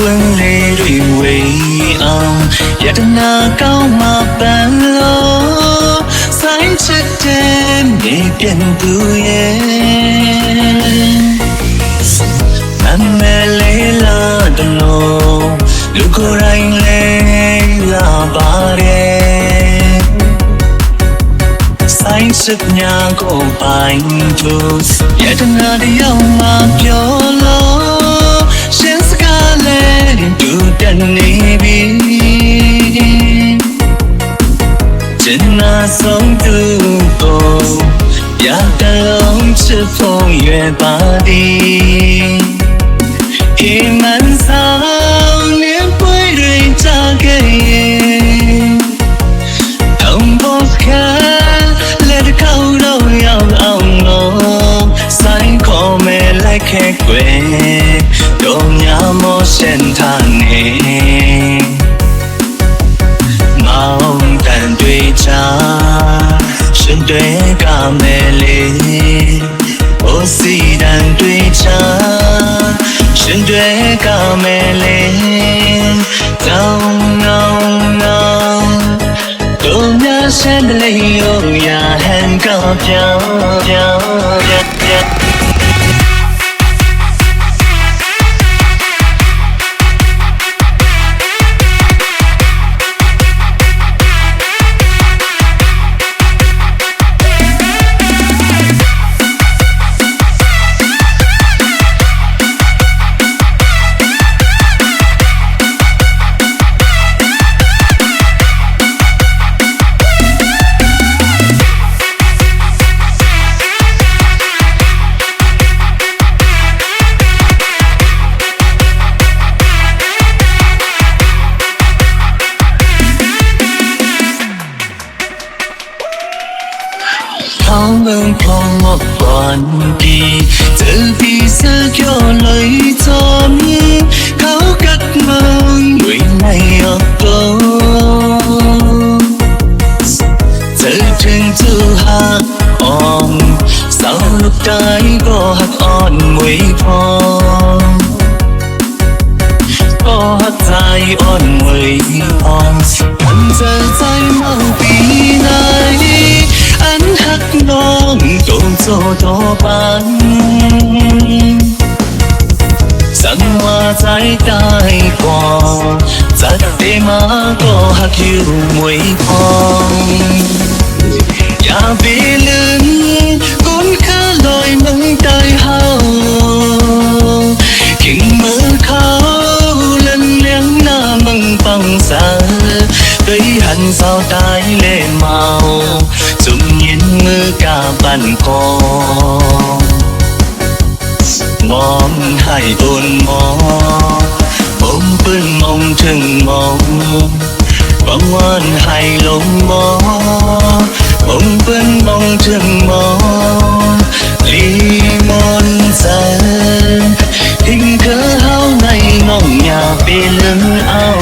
quân lê rì quỳ ông ya na cao mà ban lo sáng chết đêm để biển tu ye anh mẹ lấy la đàn lô lu cô anh lấy la ba đêm sáng sức nhà cô bánh tu ya na đi ông mà cho lo sen skale tu dan ni bi Jenna song tu ko ya da long chi phong yue ba di Yi man sao niên quay rui cha ge Dong bo kha let it go đâu yao ông no sai ko me like ke kwe Do nhà mô sen than nè Mong tàn tuy cha Sơn tuế ca mê lê Ô si đàn tuy cha Sơn tuế ca mê lê Dòng ngông ngông Đồ nhà sen lấy ô nhà hẹn cao nhau Tháo ơn phong một quan kỳ Từ vì sơ cho lời chóm Kháo cắt mong người này ở cô Từ trên thư hạt ôm Sau lúc trái có hạt on mùi phong Có hạt dài on mùi phong Anh giờ dài mau bí này anh hắt non tồn số thô ban Sáng hoa trái tai qua Giá đế má có hạt yêu mùi phong Nhà bê lưng cũng khá lòi nâng tay hào Kinh mơ khao lần lén na mừng bằng xa Cây hẳn sao tay lệ màu Dung nhiên ngư ca bàn co Mong hai ôn mò Bông bưng mong trừng mong Bông ngoan hai lông mò Bông bưng mong trừng mò Ly môn dân Hình cơ hao này mong nhà bê lưng ao